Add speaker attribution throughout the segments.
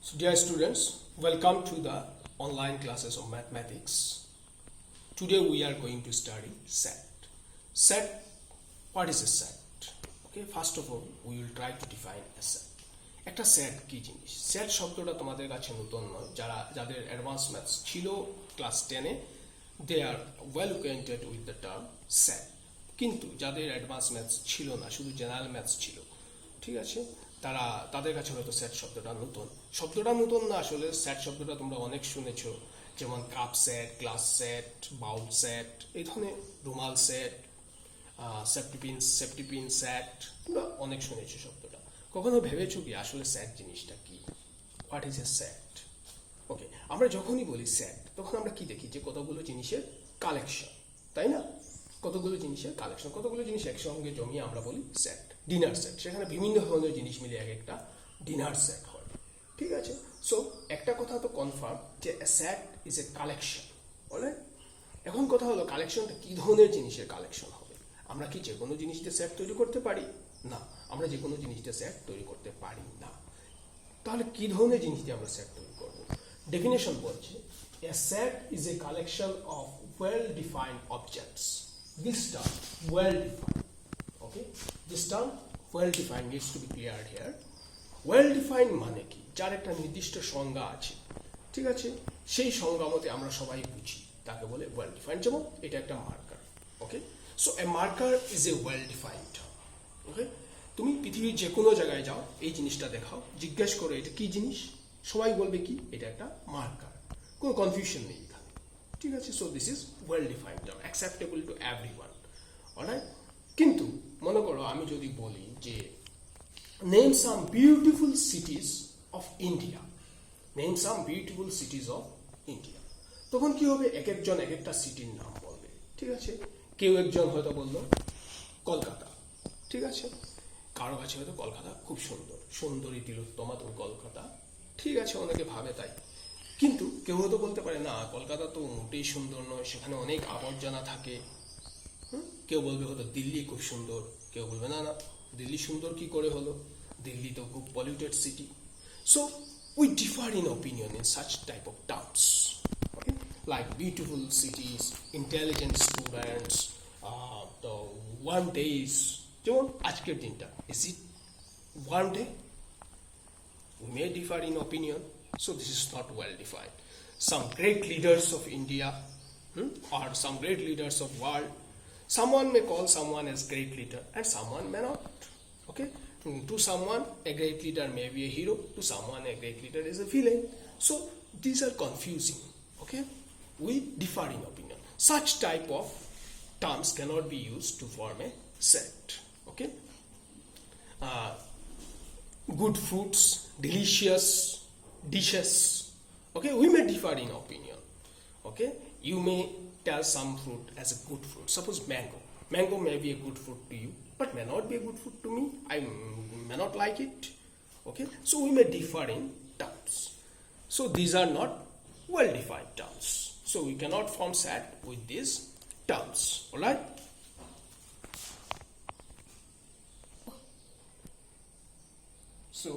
Speaker 1: So dear students, welcome to the online classes of mathematics. Today we are going to study set. Set, what is a set? Okay, first of all, we will try to define a set. একটা set কি জিনিস? Set শব্দটা তোমাদের কাছে নতুন নয়। যাদের advance maths ছিল ক্লাস 10-এ, they are well acquainted with the term set. কিন্তু যাদের অ্যাডভান্স ম্যাথস ছিল না, শুধু জেনারেল ম্যাথস ছিল, ঠিক আছে, তাদের কাছে হয়তো সেট শব্দটা নতুন না। আসলে সেট শব্দটা তোমরা অনেক শুনেছো, যেমন কাপ সেট, গ্লাস সেট, বাউল সেট, এই ধরনের রুমাল সেট, সেফটিপিন সেট, তোমরা অনেক শুনেছো শব্দটা। কখনো ভেবেছো কি আসলে সেট জিনিসটা কি? What is a set? Okay, আমরা যখনই বলি সেট, তখন আমরা কি দেখি? যে কতগুলো জিনিসের কালেকশন, তাই না? কতগুলো জিনিসের কালেকশন, কতগুলো জিনিস একসঙ্গে জমিয়ে আমরা বলি সেট। ডিনার সেট, সেখানে বিভিন্ন ধরনের জিনিস মিলে একটা ডিনার সেট হয়, ঠিক আছে? সো একটা কথা তো কনফার্ম যে সেট ইজ এ কালেকশন, বলে। এখন কথা হলো কালেকশনটা কি ধরনের জিনিসের কালেকশন হবে? আমরা কি যে কোনো জিনিস দিয়ে সেট তৈরি করতে পারি? না, আমরা যে কোনো জিনিস দিয়ে সেট তৈরি করতে পারি না। তাহলে কি ধরনের জিনিস দিয়ে আমরা সেট তৈরি করব? ডেফিনেশন বলছে a set is a collection of well defined objects. This term well defined, okay, this term well defined needs to be cleared here. Well defined মানে কি? যার একটা নির্দিষ্ট সংজ্ঞা আছে, ঠিক আছে, সেই সংজ্ঞা মতে আমরা সবাই বুঝি, তাকে বলে well defined। যেমন এটা একটা marker, okay. So a marker is a well defined term, ওকে। তুমি পৃথিবীর যে কোনো জায়গায় যাও, এই জিনিসটা দেখাও, জিজ্ঞেস করো এটা কি জিনিস, সবাই বলবে কি এটা একটা মার্কার, কোনো কনফিউশন নেই এখানে, ঠিক আছে। So this is well defined term, acceptable to everyone, alright. কিন্তু মনে করো আমি যদি বলি যে name some beautiful সিটিজ of India, name some beautiful সিটিজ of India, তখন কি হবে? এক একজন এক একটা সিটির নাম বলবে, ঠিক আছে। কেউ একজন হয়তো বললো কলকাতা, ঠিক আছে, কারো কাছে হয়তো কলকাতা খুব সুন্দর, সুন্দরী তিলোত্তমা তুমি কলকাতা, ঠিক আছে, অনেকে ভাবে তাই। কিন্তু কেউ হয়তো বলতে পারে না, কলকাতা তো মোটেই সুন্দর নয়, সেখানে অনেক আবর্জনা থাকে। কেউ বলবে হয়তো দিল্লি খুব সুন্দর, কেউ বলবে না না, দিল্লি সুন্দর কি করে হলো, দিল্লি তো খুব polluted city. So we differ in opinion in such type of terms, okay, like beautiful সিটিজ, intelligent students, the one days, যেমন আজকের দিনটা, is it one day? We may differ in opinion, so this is not well defined. Some great leaders of India, or some great leaders of world, someone may call someone as great leader and someone may not, okay. To someone a great leader may be a hero, to someone a great leader is a villain. So these are confusing, okay. We differ in opinion. Such type of terms cannot be used to form a set, okay. Good fruits, delicious dishes, okay, we may differ in opinion, okay. You may tell some fruit as a good fruit. Suppose mango may be a good fruit to you but may not be a good fruit to me. I may not like it, okay. So we may differ in terms. So these are not well defined terms, so we cannot form set with these terms, all right. So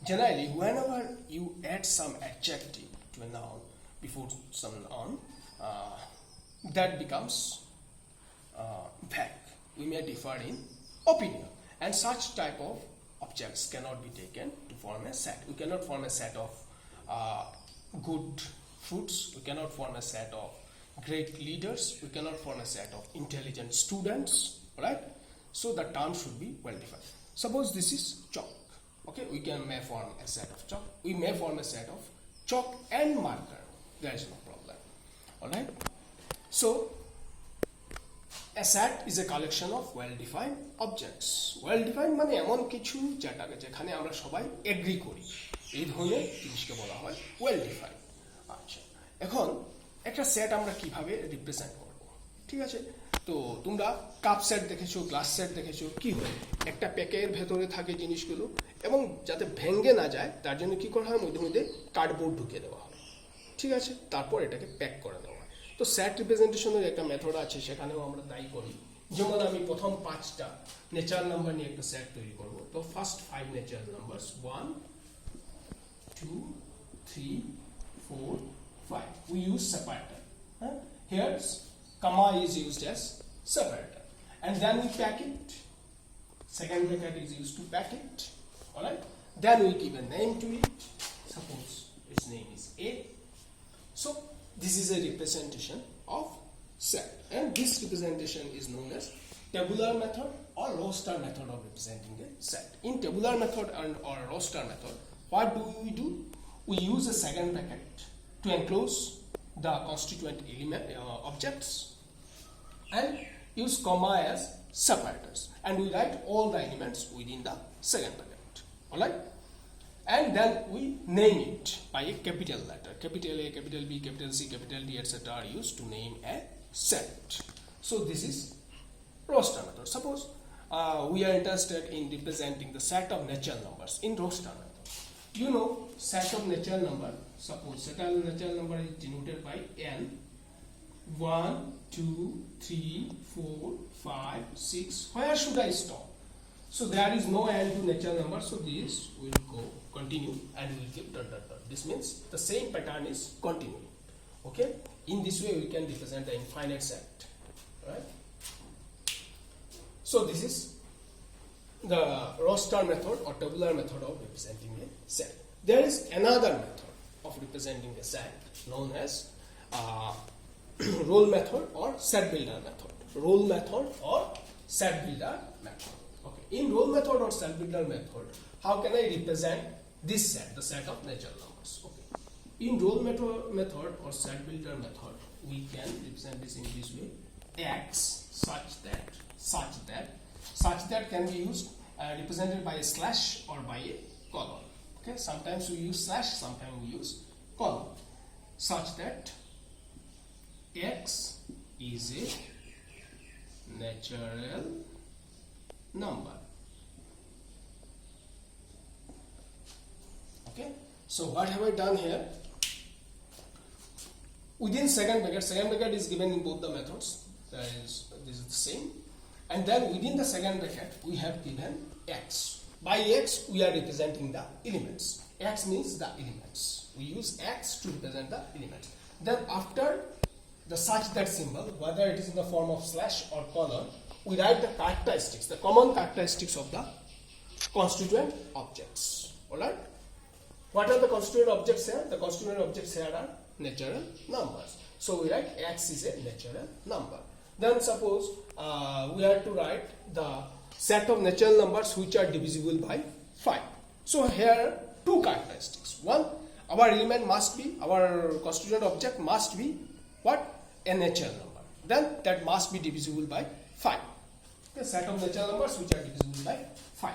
Speaker 1: generally, whenever you add some adjective to a noun before some noun, that becomes vague. We may differ in opinion, and such type of objects cannot be taken to form a set. We cannot form a set of good fruits. We cannot form a set of great leaders. We cannot form a set of intelligent students. Right? So the term should be well defined. Suppose this is chalk. Okay, may form a set of chalk. We may form a set of chalk and marker. There is no problem. All right. So a set is a collection of well-defined objects. Well-defined মানে এমন কিছু যেখানে আমরা সবাই agri করি, এই ধরনের জিনিসকে বলা হয় well-defined. আচ্ছা, এখন একটা সেট আমরা কিভাবে রিপ্রেজেন্ট করব, ঠিক আছে? তো তোমরা কাপ সেট দেখেছো, গ্লাস সেট দেখেছো, কি হয়? একটা প্যাকের ভেতরে থাকে জিনিসগুলো, এবং যাতে ভেঙে না যায় তার জন্য কি করা হয়? মধ্যে মধ্যে কার্ডবোর্ড ঢুকিয়ে দেওয়া হয়, ঠিক আছে, তারপর এটাকে প্যাক করে দেওয়া হয়। তো সেট রিপ্রেজেন্টেশনের একটা মেথড আছে, সেখানেও আমরা তাই করি। যেমন আমি প্রথম 5টা নেচার নাম্বার নিয়ে একটা সেট তৈরি করব। তো first 5 nature numbers 1 2 3, 4, 5. We use separator. Here, comma is used as separator. And then we pack it. Second bracket is used to pack it. Alright. Then we give a name to it. Suppose its name is A. So this is a representation of set. And this representation is known as tabular method or roster method of representing a set. In tabular method and or roster method, what do? We use a second bracket to enclose the constituent element objects and use comma as separators, and we write all the elements within the second bracket. Alright, and then we name it by a capital letter. Capital A, capital B, capital C, capital D, etc. are used to name a set. So this is roster method. Suppose we are interested in representing the set of natural numbers in roster method. You know, set of natural number. Suppose set of natural number is denoted by n. 1, 2, 3, 4, 5, 6. Where should I stop? So there is no end to natural number. So this will go continue and we will give dot dot dot. This means the same pattern is continuing. Okay. In this way we can represent the infinite set. Right. So this is the roster method or tabular method of representing a set. There is another method of representing a set known as role method or set builder method. Role method or set builder method. Okay. In role method or set builder method, how can I represent this set, the set of natural numbers? Okay. In role method or set builder method, we can represent this in this way: x such that can be used represented by a slash or by a colon. Okay. Sometimes we use slash, sometimes we use colon. Such that x is a natural number. Okay. So what have I done here? Within second bracket is given in both the methods. This is the same. And then within the second bracket we have given x. By x we are representing the elements. X means the elements. We use x to represent the elements. Then after the such that symbol, whether it is in the form of slash or colon, we write the characteristics, the common characteristics of the constituent objects. Alright? What are the constituent objects here? The constituent objects here are natural numbers. So we write x is a natural number. Then suppose we are to write the set of natural numbers which are divisible by 5. So here two characteristics. One, our element must be, our constituent object must be what? A natural number. Then that must be divisible by 5. Okay, set of natural numbers which are divisible by 5.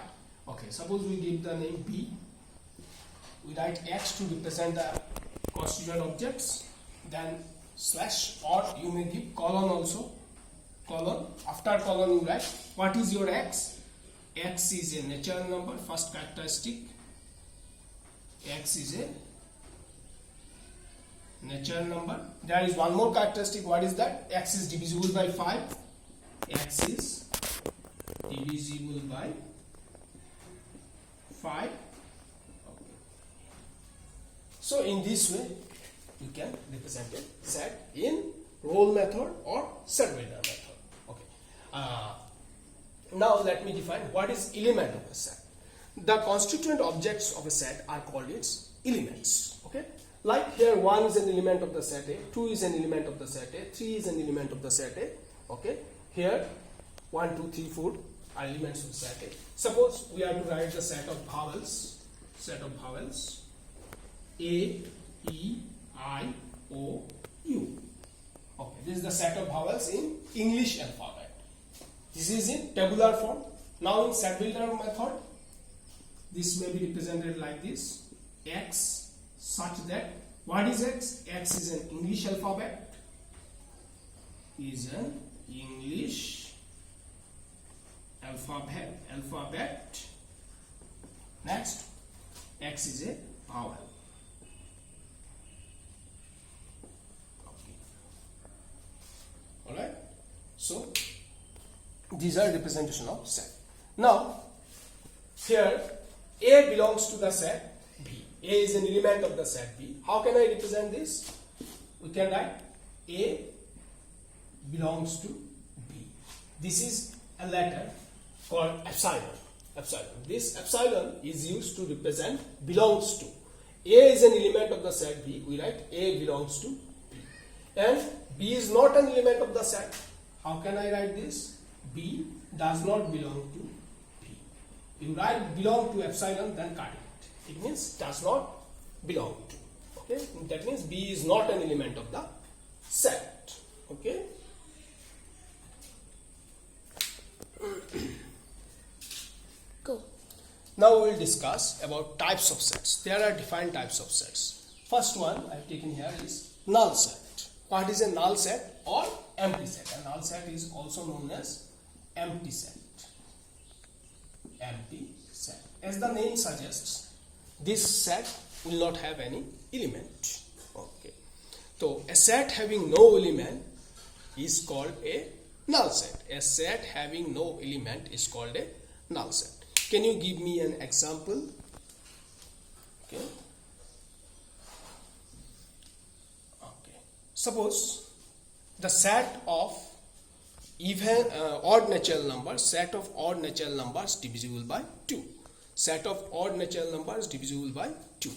Speaker 1: Okay, suppose we give the name B. We write x to represent the constituent objects, then slash, or you may give colon also. Colon. After colon you write what is your x? X is a natural number. First characteristic. X is a natural number. There is one more characteristic. What is that? X is divisible by 5. X is divisible by 5. Okay. So in this way we can represent a set in role method or set builder method. Okay. Now let me define what is element of a set. The constituent objects of a set are called its elements. Okay. Like here 1 is an element of the set A, 2 is an element of the set A, 3 is an element of the set A. Okay. Here 1, 2, 3, 4 are elements of the set A. Suppose we are to write the set of vowels. A, E, I, O, U. Okay. This is the set of vowels in English alphabet. This is in tabular form. Now in set builder method, this may be represented like this: x such that, what is x? X is an English alphabet. Alphabet. Next, x is a vowel. Okay. Alright. So these are representation of set. Now here A belongs to the set B. A is an element of the set B. How can I represent this? We can write A belongs to B. This is a letter called epsilon. Epsilon. This epsilon is used to represent belongs to. A is an element of the set B. We write A belongs to B. And B is not an element of the set. How can I write this? B does not belong to B. You write belong to epsilon, then cut it. It means does not belong to. Okay, that means B is not an element of the set. Okay.
Speaker 2: Go.
Speaker 1: Now we will discuss about types of sets. There are different types of sets. First one I have taken here is null set. What is a null set or empty set? A null set is also known as empty set. Empty set. As the name suggests, this set will not have any element. Okay. So a set having no element is called a null set. A set having no element is called a null set. Can you give me an example? Okay. Okay. Suppose the set of even odd natural numbers, set of odd natural numbers divisible by 2. Set of odd natural numbers divisible by 2.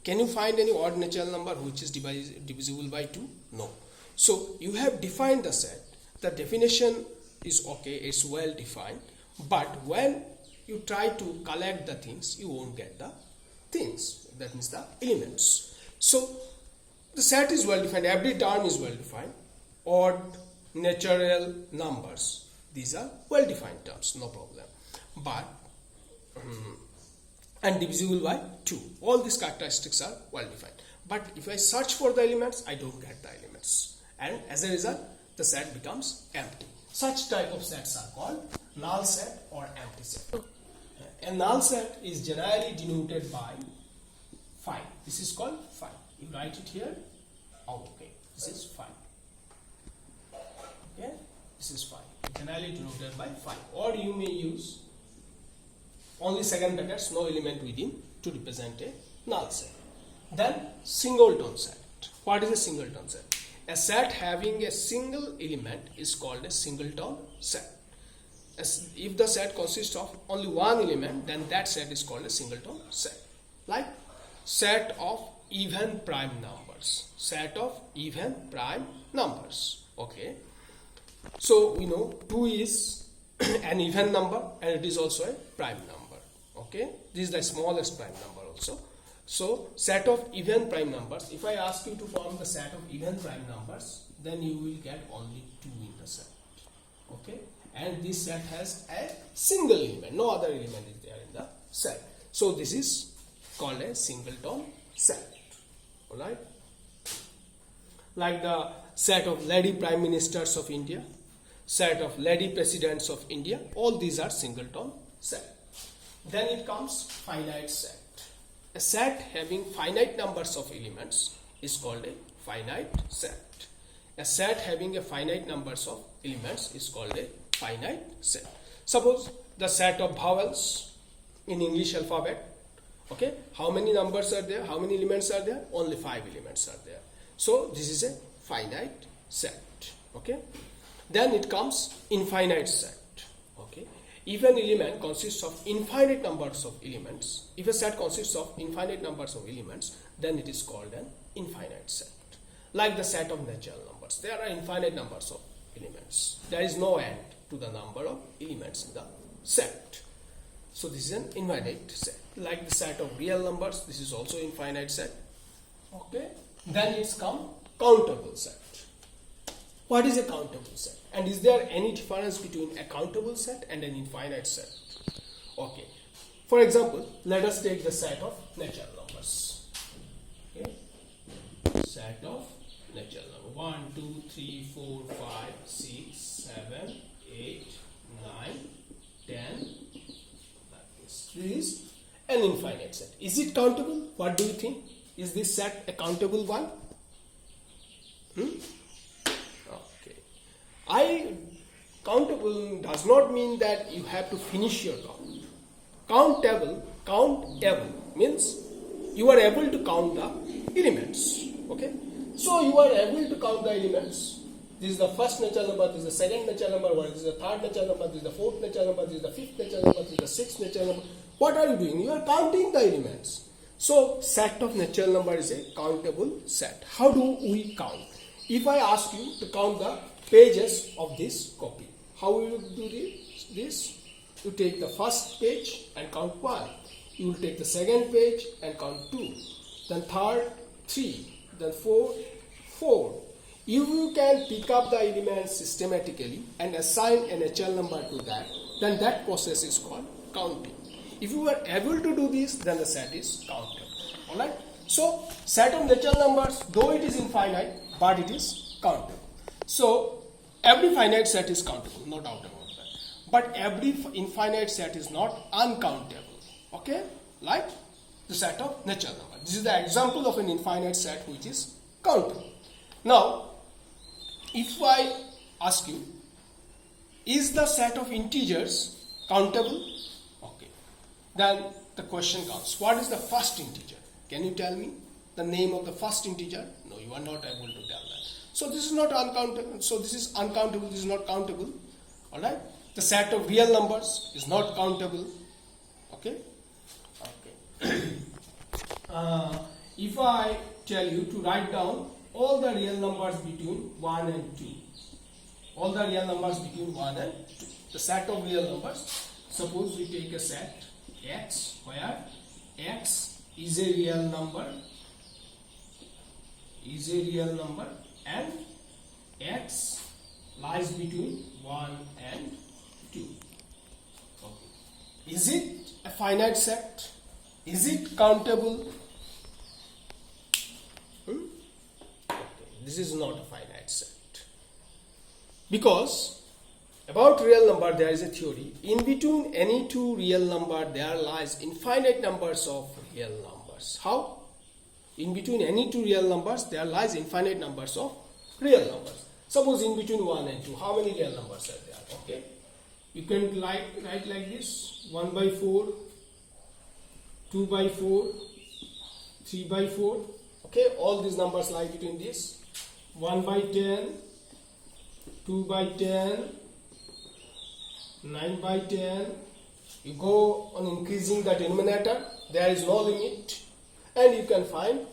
Speaker 1: Can you find any odd natural number which is divisible by 2? No. So you have defined the set. The definition is okay, it's well defined, but when you try to collect the things, you won't get the things, that means the elements. So the set is well defined, every term is well defined. Odd natural numbers, these are well defined terms, no problem. But and divisible by 2, all these characteristics are well defined. But if I search for the elements, I don't get the elements, and as a result the set becomes empty. Such type of sets are called null set or empty set. A null set is generally denoted by phi. This is called phi. You write it here. Oh, okay. This is phi. Okay. This is phi. Generally denoted by phi. Or you may use only second brackets, no element within, to represent a null set. Then singleton set. What is a singleton set? A set having a single element is called a singleton set. If the set consists of only one element, then that set is called a singleton set. Like set of even prime numbers. Set of even prime numbers. Okay. So we know 2 is an even number and it is also a prime number. Okay. This is the smallest prime number also. So set of even prime numbers. If I ask you to form the set of even prime numbers, then you will get only 2 in the set. Okay. And this set has a single element, no other element is there in the set. So this is called a singleton set. Alright? Like the set of lady prime ministers of India, set of lady presidents of India, all these are singleton set. Then it comes finite set. A set having finite numbers of elements is called a finite set. A set having a finite numbers of elements is called a finite set. Suppose the set of vowels in English alphabet. Okay, how many numbers are there? How many elements are there? Only 5 elements are there. So this is a finite set. Okay. Then it comes infinite set. Okay. If an element consists of infinite numbers of elements, if a set consists of infinite numbers of elements, then it is called an infinite set. Like the set of natural numbers, there are infinite numbers of elements. There is no end to the number of elements in the set. So this is an infinite set. Like the set of real numbers, this is also infinite set. Okay. Then it's come countable set. What is a countable set? And is there any difference between a countable set and an infinite set? Okay. For example, let us take the set of natural numbers. Okay. Set of natural numbers. 1, 2, 3, 4, 5, 6, 7, 8, 9, 10. This is an infinite set. Is it countable? What do you think? Is this set a countable one? Okay. Countable does not mean that you have to finish your count. Countable means you are able to count the elements. Okay, so you are able to count the elements. This is the first natural number, this is the second natural number, this is the third natural number, this is the fourth natural number, this is the fifth natural number, this is the sixth natural number. What are you doing? You are counting the elements. So set of natural number is a countable set. How do we count? If I ask you to count the pages of this copy, how will you do this? You take the first page and count 1. You will take the second page and count 2. Then third, 3. Then 4. If you can pick up the elements systematically and assign a natural number to that, then that process is called counting. If you are able to do this, then the set is countable. Alright? So, set of natural numbers, though it is infinite, but it is countable. So, every finite set is countable, no doubt about that. But every infinite set is not uncountable. Okay? Like the set of natural numbers. This is the example of an infinite set which is countable. Now, if I ask you, is the set of integers countable? Okay. Then the question comes, what is the first integer? Can you tell me the name of the first integer? No, you are not able to tell that. So this is not uncountable. So this is uncountable, this is not countable. Alright? The set of real numbers is not countable. Okay? Okay. If I tell you to write down all the real numbers between 1 and 2. All the real numbers between 1 and 2. The set of real numbers. Suppose we take a set x where x is a real number. And x lies between 1 and 2. Okay. Is it a finite set? Is it countable? This is not a finite set. Because about real number there is a theory. In between any two real number there lies infinite numbers of real numbers. How? In between any two real numbers there lies infinite numbers of real numbers. Suppose in between 1 and 2, how many real numbers are there? Okay. You can write like this: 1 by 4, 2 by 4, 3 by 4. Okay, all these numbers lie between this. 1 by 10, 2 by 10, 9 by 10. You go on increasing the denominator, there is no limit, and you can find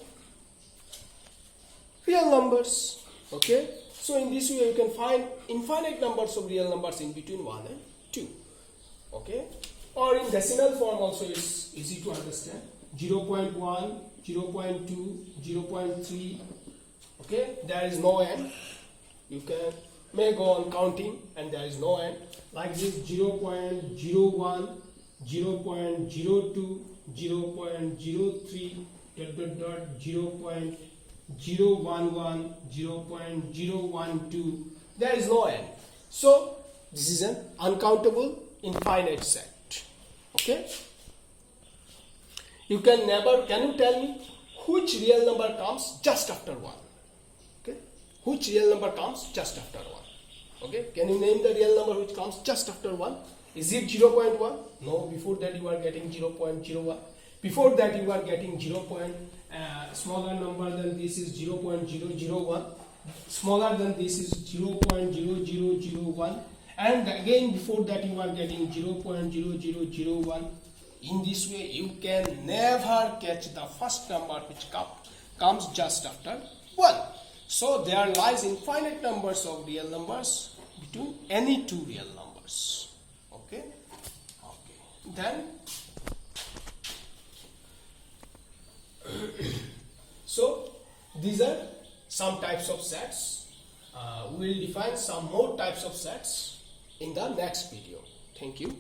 Speaker 1: real numbers. Okay, so in this way you can find infinite numbers of real numbers in between 1 and 2. Okay, or in decimal form also it's easy to understand. 0.1, 0.2, 0.3. Okay, there is no end. You may go on counting and there is no end. Like this: 0.01, 0.02, 0.03, ... 0.011, 0.012. There is no end. So this is an uncountable infinite set. Okay. You can you tell me which real number comes just after 1? Okay. Which real number comes just after 1? Okay. Can you name the real number which comes just after 1? Is it 0.1? No, before that you are getting 0.01. Before that you are getting smaller number than this is 0.001. Smaller than this is 0.0001. And again before that you are getting 0.0001. In this way you can never catch the first number which comes just after 1. So there lies infinite numbers of real numbers between any two real numbers. Okay. Then so these are some types of sets. We will define some more types of sets in the next video. Thank you.